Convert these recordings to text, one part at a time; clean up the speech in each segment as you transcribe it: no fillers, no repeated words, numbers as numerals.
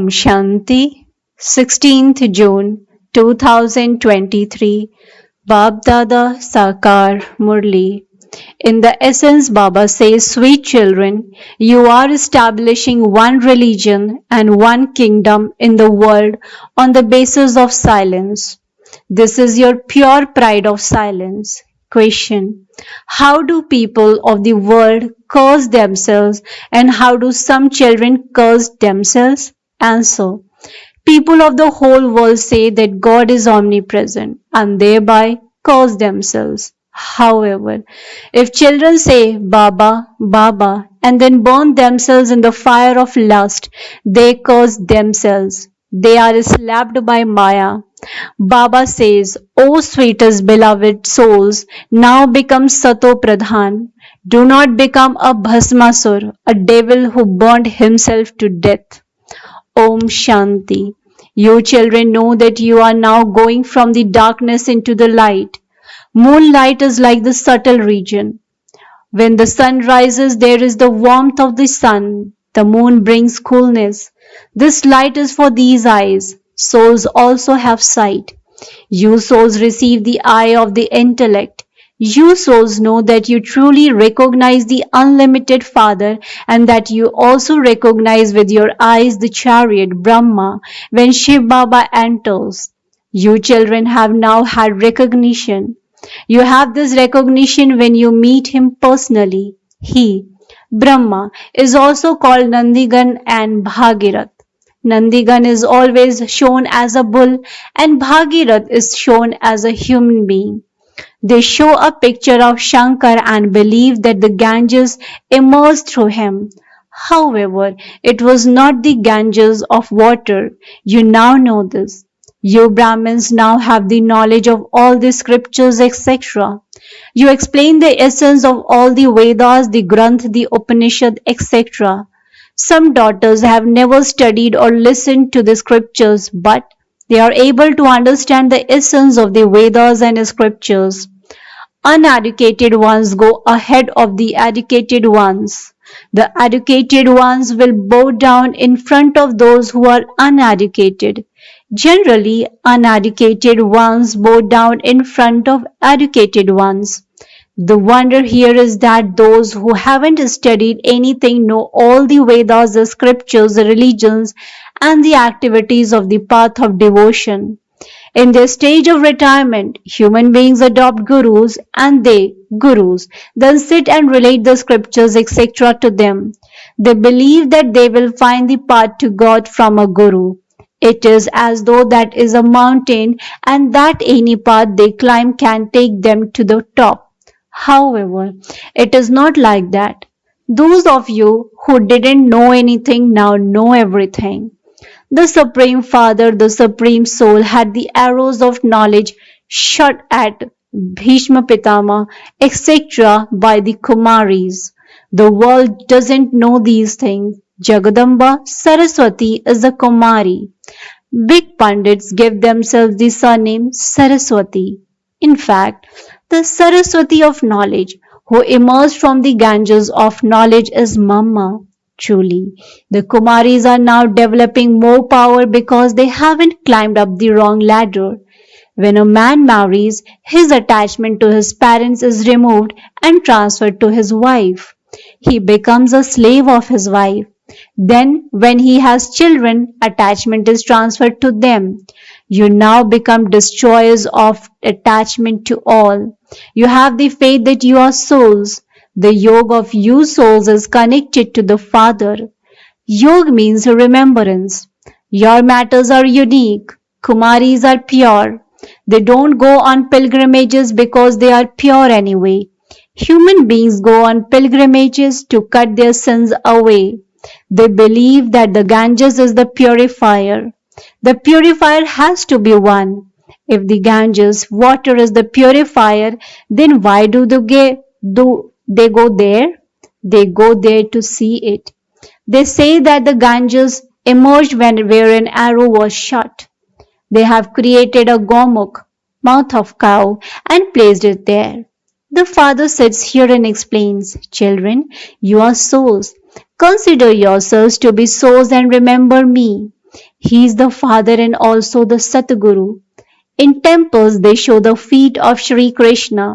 Shanti, 16th June 2023, Baapdada Sakar Murli. In the essence, Baba says, sweet children, you are establishing one religion and one kingdom in the world on the basis of silence. This is your pure pride of silence. Question: how do people of the world curse themselves, and how do some children curse themselves? Answer: people of the whole world say that God is omnipresent and thereby curse themselves. However, if children say Baba, Baba and then burn themselves in the fire of lust, they curse themselves. They are slapped by Maya. Baba says, O sweetest beloved souls, now become Sato Pradhan. Do not become a Bhasmasur, a devil who burned himself to death. Om Shanti. You children know that you are now going from the darkness into the light. Moonlight is like the subtle region. When the sun rises, there is the warmth of the sun. The moon brings coolness. This light is for these eyes. Souls also have sight. You souls receive the eye of the intellect. You souls know that you truly recognize the unlimited Father and that you also recognize with your eyes the chariot Brahma when Shiv Baba enters. You children have now had recognition. You have this recognition when you meet him personally. He, Brahma, is also called Nandigan and Bhagirath. Nandigan is always shown as a bull and Bhagirath is shown as a human being. They show a picture of Shankar and believe that the Ganges emerged through him. However, it was not the Ganges of water. You now know this. You Brahmins now have the knowledge of all the scriptures, etc. You explain the essence of all the Vedas, the Granth, the Upanishad, etc. Some daughters have never studied or listened to the scriptures, but they are able to understand the essence of the Vedas and scriptures. Uneducated ones go ahead of the educated ones. The educated ones will bow down in front of those who are uneducated. Generally, uneducated ones bow down in front of educated ones. The wonder here is that those who haven't studied anything know all the Vedas, the scriptures, the religions, and the activities of the path of devotion. In their stage of retirement, human beings adopt gurus and they, gurus, then sit and relate the scriptures, etc. to them. They believe that they will find the path to God from a guru. It is as though that is a mountain and that any path they climb can take them to the top. However, it is not like that. Those of you who didn't know anything now know everything. The Supreme Father, the Supreme Soul, had the arrows of knowledge shot at Bhishma Pitama, etc. by the Kumaris. The world doesn't know these things. Jagadamba Saraswati is a Kumari. Big Pandits give themselves the surname Saraswati. In fact, the Saraswati of knowledge, who emerged from the Ganges of knowledge, is Mama. Truly, the Kumaris are now developing more power because they haven't climbed up the wrong ladder. When a man marries, his attachment to his parents is removed and transferred to his wife. He becomes a slave of his wife. Then, when he has children, attachment is transferred to them. You now become destroyers of attachment to all. You have the faith that you are souls. The yoga of you souls is connected to the Father. Yoga means remembrance. Your matters are unique. Kumaris are pure. They don't go on pilgrimages because they are pure anyway. Human beings go on pilgrimages to cut their sins away. They believe that the Ganges is the purifier. The purifier has to be one. If the Ganges water is the purifier, then why do they go there? They go there to see it. They say that the Ganges emerged where an arrow was shot. They have created a gomukh, mouth of cow, and placed it there. The Father sits here and explains, children, you are souls. Consider yourselves to be souls and remember me. He is the Father and also the Satguru. In temples, they show the feet of Sri Krishna.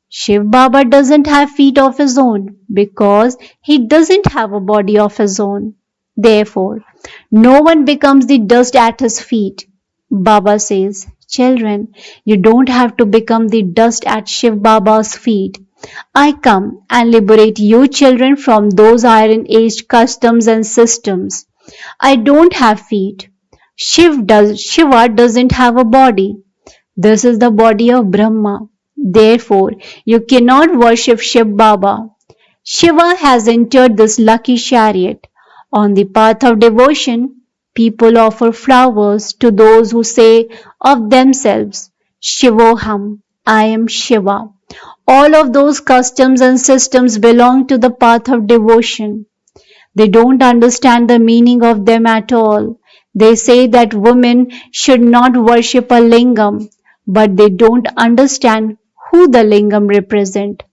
Shiv Baba doesn't have feet of his own because he doesn't have a body of his own. Therefore, no one becomes the dust at his feet. Baba says, children, you don't have to become the dust at Shiv Baba's feet. I come and liberate you children from those iron aged customs and systems. I don't have feet. Shiva doesn't have a body. This is the body of Brahma. Therefore, you cannot worship Shiv Baba. Shiva has entered this lucky chariot. On the path of devotion, people offer flowers to those who say of themselves, Shivoham, I am Shiva. All of those customs and systems belong to the path of devotion. They don't understand the meaning of them at all. They say that women should not worship a lingam, but they don't understand who the lingam represents.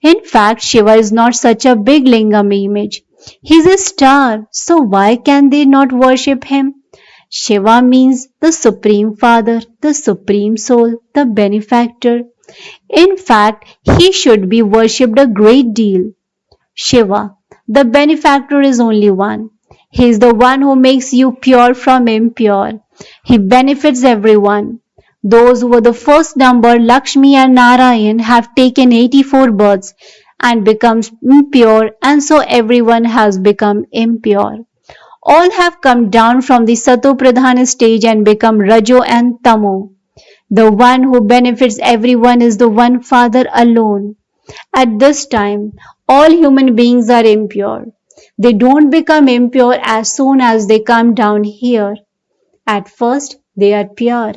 In fact, Shiva is not such a big lingam image. He's a star, so why can they not worship him? Shiva means the Supreme Father, the Supreme Soul, the Benefactor. In fact, he should be worshipped a great deal. Shiva, the benefactor, is only one. He is the one who makes you pure from impure. He benefits everyone. Those who were the first number, Lakshmi and Narayan, have taken 84 births and become impure, and so everyone has become impure. All have come down from the Sato Pradhan stage and become Rajo and Tamo. The one who benefits everyone is the one Father alone. At this time, all human beings are impure. They don't become impure as soon as they come down here. At first, they are pure.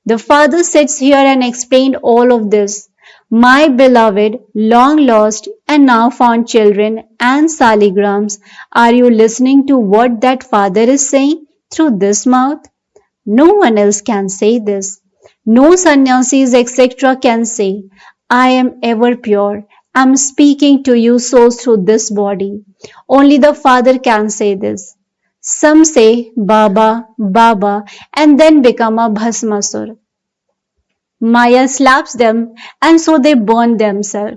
The Father sits here and explained all of this. My beloved, long lost and now found children and saligrams, are you listening to what that Father is saying through this mouth? No one else can say this. No sannyasis, etc. can say, I am ever pure. I am speaking to you souls through this body. Only the Father can say this. Some say Baba, Baba, and then become a Bhasmasur. Maya slaps them, and so they burn themselves.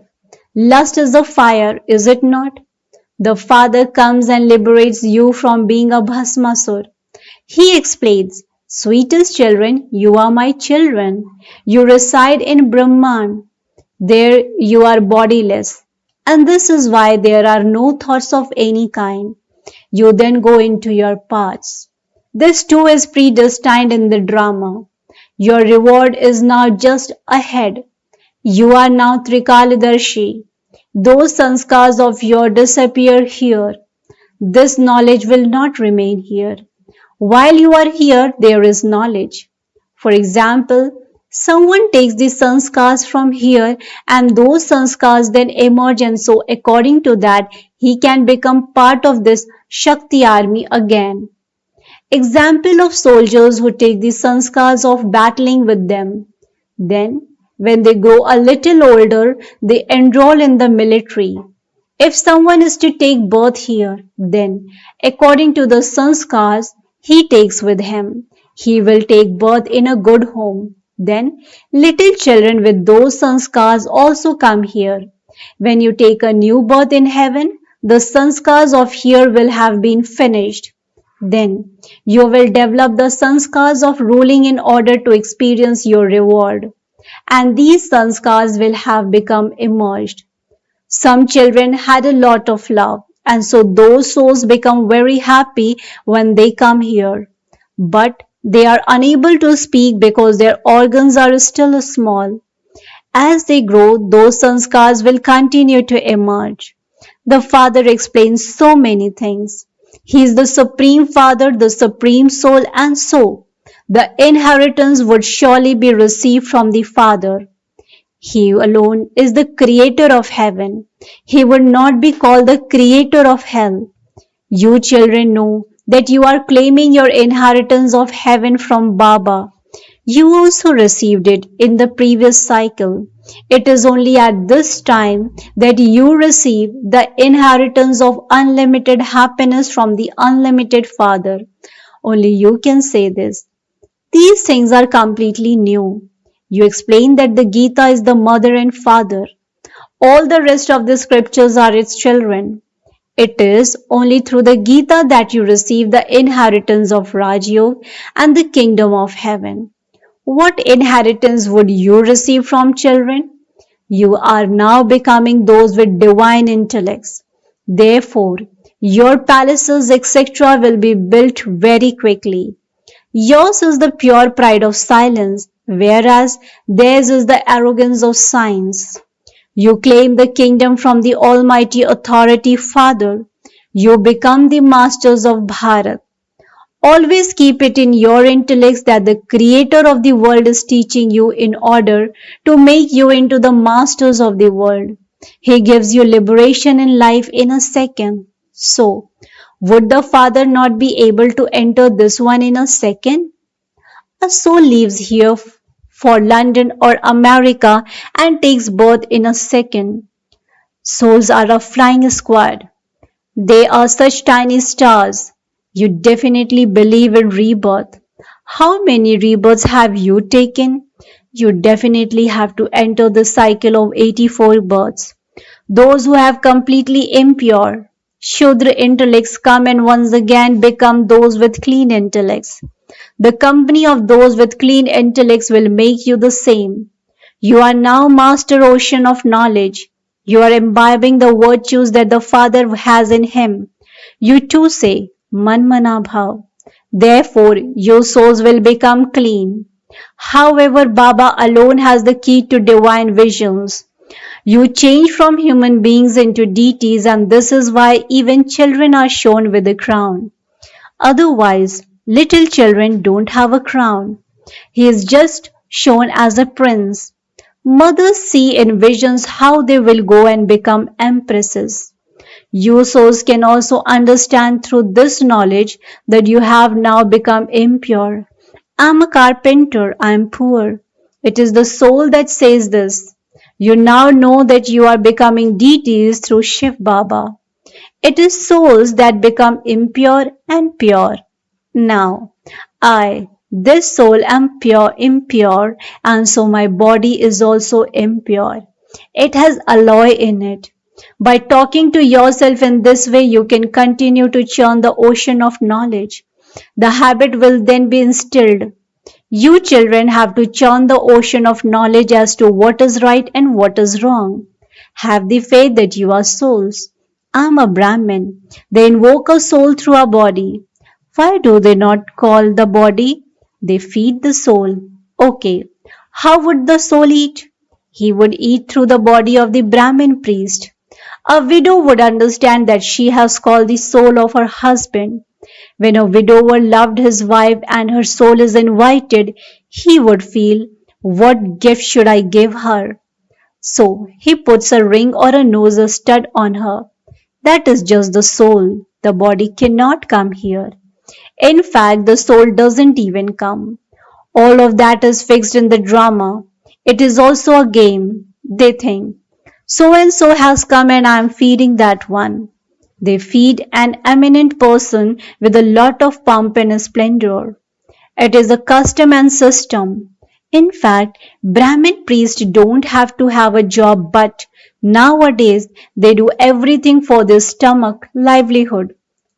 Lust is the fire, is it not? The Father comes and liberates you from being a Bhasmasur. He explains, sweetest children, you are my children. You reside in Brahman. There you are bodiless. And this is why there are no thoughts of any kind. You then go into your paths. This too is predestined in the drama. Your reward is now just ahead. You are now Trikaladarshi. Those sanskars of yours disappear here. This knowledge will not remain here. While you are here, there is knowledge. For example, someone takes the sanskars from here and those sanskars then emerge, and so according to that, he can become part of this Shakti army again. Example of soldiers who take the sanskars of battling with them. Then, when they grow a little older, they enroll in the military. If someone is to take birth here, then, according to the sanskars he takes with him, he will take birth in a good home. Then, little children with those sanskars also come here. When you take a new birth in heaven, the sanskars of here will have been finished. Then, you will develop the sanskars of ruling in order to experience your reward. And these sanskars will have become emerged. Some children had a lot of love, and so those souls become very happy when they come here. But they are unable to speak because their organs are still small. As they grow, those sanskars will continue to emerge. The Father explains so many things. He is the Supreme Father, the Supreme Soul, and so the inheritance would surely be received from the Father. He alone is the creator of heaven. He would not be called the creator of hell. You children know that you are claiming your inheritance of heaven from Baba. You also received it in the previous cycle. It is only at this time that you receive the inheritance of unlimited happiness from the unlimited Father. Only you can say this. These things are completely new. You explain that the Gita is the mother and father. All the rest of the scriptures are its children. It is only through the Gita that you receive the inheritance of Rajyog and the kingdom of heaven. What inheritance would you receive from children? You are now becoming those with divine intellects. Therefore, your palaces, etc., will be built very quickly. Yours is the pure pride of silence, whereas theirs is the arrogance of science. You claim the kingdom from the Almighty Authority Father. You become the masters of Bharat. Always keep it in your intellects that the Creator of the world is teaching you in order to make you into the masters of the world. He gives you liberation in life in a second. So, would the Father not be able to enter this one in a second? A soul leaves here for London or America and takes birth in a second. Souls are a flying squad. They are such tiny stars. You definitely believe in rebirth. How many rebirths have you taken? You definitely have to enter the cycle of 84 births. Those who have completely impure, Shudra intellects come and once again become those with clean intellects. The company of those with clean intellects will make you the same. You are now master ocean of knowledge. You are imbibing the virtues that the Father has in him. You too say, Manmana Bhav. Therefore, your souls will become clean. However, Baba alone has the key to divine visions. You change from human beings into deities, and this is why even children are shown with a crown. Otherwise, little children don't have a crown. He is just shown as a prince. Mothers see in visions how they will go and become empresses. You souls can also understand through this knowledge that you have now become impure. I am a carpenter, I am poor. It is the soul that says this. You now know that you are becoming deities through Shiv Baba. It is souls that become impure and pure. Now, I, this soul, am pure, impure, and so my body is also impure. It has alloy in it. By talking to yourself in this way, you can continue to churn the ocean of knowledge. The habit will then be instilled. You children have to churn the ocean of knowledge as to what is right and what is wrong. Have the faith that you are souls. I am a Brahmin. They invoke a soul through a body. Why do they not call the body? They feed the soul. Okay. How would the soul eat? He would eat through the body of the Brahmin priest. A widow would understand that she has called the soul of her husband. When a widower loved his wife and her soul is invited, he would feel, what gift should I give her? So he puts a ring or a nose stud on her. That is just the soul. The body cannot come here. In fact, the soul doesn't even come. All of that is fixed in the drama. It is also a game. They think, so and so has come and I am feeding that one. They feed an eminent person with a lot of pomp and splendor. It is a custom and system. In fact, Brahmin priests don't have to have a job, but nowadays they do everything for their stomach, livelihood.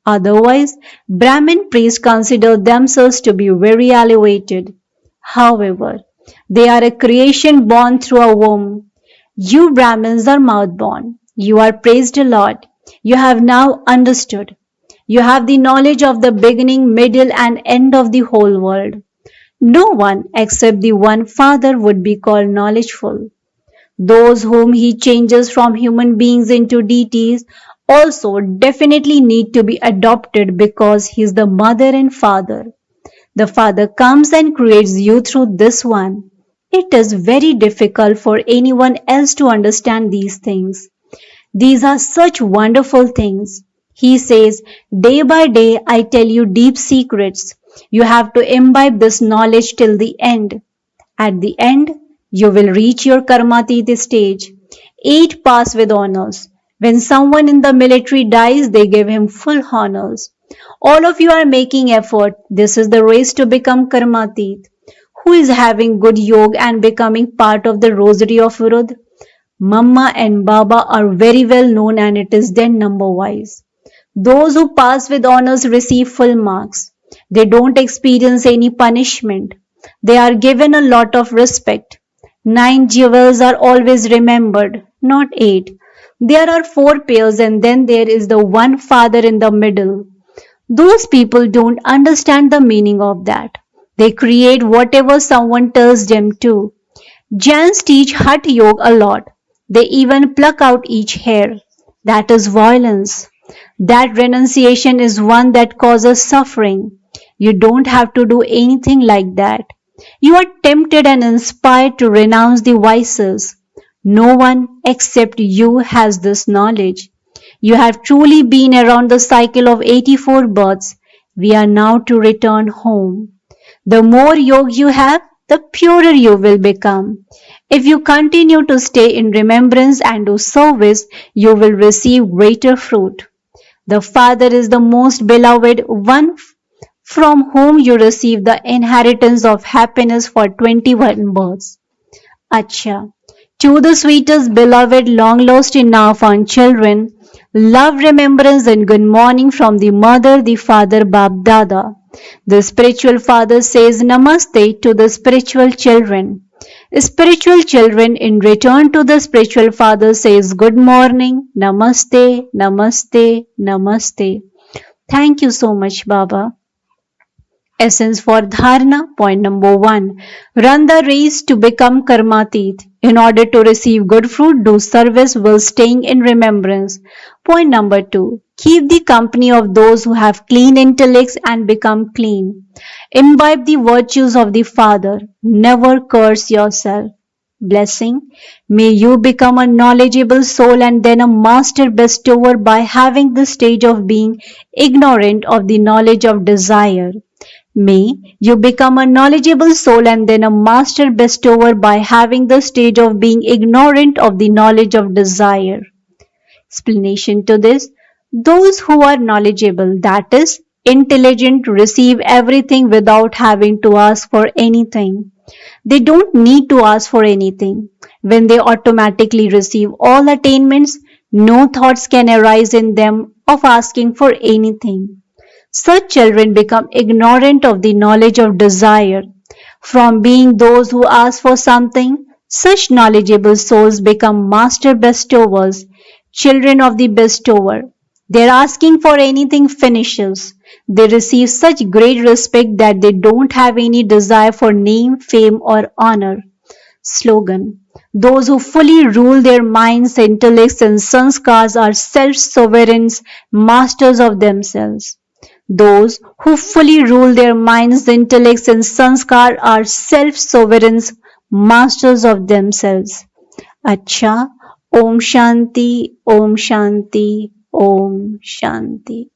Otherwise, Brahmin priests consider themselves to be very elevated. However, they are a creation born through a womb. You Brahmins are mouth-born. You are praised a lot. You have now understood. You have the knowledge of the beginning, middle, and end of the whole world. No one except the one Father would be called knowledgeful. Those whom he changes from human beings into deities also definitely need to be adopted because he is the mother and father. The Father comes and creates you through this one. It is very difficult for anyone else to understand these things. These are such wonderful things. He says, day by day I tell you deep secrets. You have to imbibe this knowledge till the end. At the end, you will reach your karmatita stage. 8 pass with honors. When someone in the military dies, they give him full honors. All of you are making effort. This is the race to become Karmatit. Who is having good yoga and becoming part of the rosary of Virud? Mama and Baba are very well known and it is then number wise. Those who pass with honors receive full marks. They don't experience any punishment. They are given a lot of respect. 9 jewels are always remembered, not 8. There are 4 pairs and then there is the one father in the middle. Those people don't understand the meaning of that. They create whatever someone tells them to. Jains teach Hatha Yoga a lot. They even pluck out each hair. That is violence. That renunciation is one that causes suffering. You don't have to do anything like that. You are tempted and inspired to renounce the vices. No one except you has this knowledge. You have truly been around the cycle of 84 births. We are now to return home. The more yoga you have, the purer you will become. If you continue to stay in remembrance and do service, you will receive greater fruit. The Father is the most beloved one from whom you receive the inheritance of happiness for 21 births. Acha. To the sweetest beloved long lost in our found children, love, remembrance and good morning from the mother, the father, Baapdada. The spiritual father says namaste to the spiritual children. Spiritual children in return to the spiritual father says good morning, namaste, namaste, namaste. Thank you so much, Baba. Essence for Dharana. Point number 1. Run the race to become Karmatit. In order to receive good fruit, do service while staying in remembrance. Point number 2. Keep the company of those who have clean intellects and become clean. Imbibe the virtues of the Father. Never curse yourself. Blessing. May you become a knowledgeable soul and then a master bestower by having the stage of being ignorant of the knowledge of desire. May you become a knowledgeable soul and then a master bestower by having the stage of being ignorant of the knowledge of desire. Explanation to this. Those who are knowledgeable, that is, intelligent, receive everything without having to ask for anything. They don't need to ask for anything. When they automatically receive all attainments, no thoughts can arise in them of asking for anything. Such children become ignorant of the knowledge of desire. From being those who ask for something, such knowledgeable souls become master bestowers, children of the bestower. Their asking for anything finishes. They receive such great respect that they don't have any desire for name, fame, or honor. Slogan. Those who fully rule their minds, intellects, and sanskars are self-sovereign masters of themselves. Those who fully rule their minds, intellects, and sanskar are self-sovereign masters of themselves. Acha. Om Shanti, Om Shanti, Om Shanti.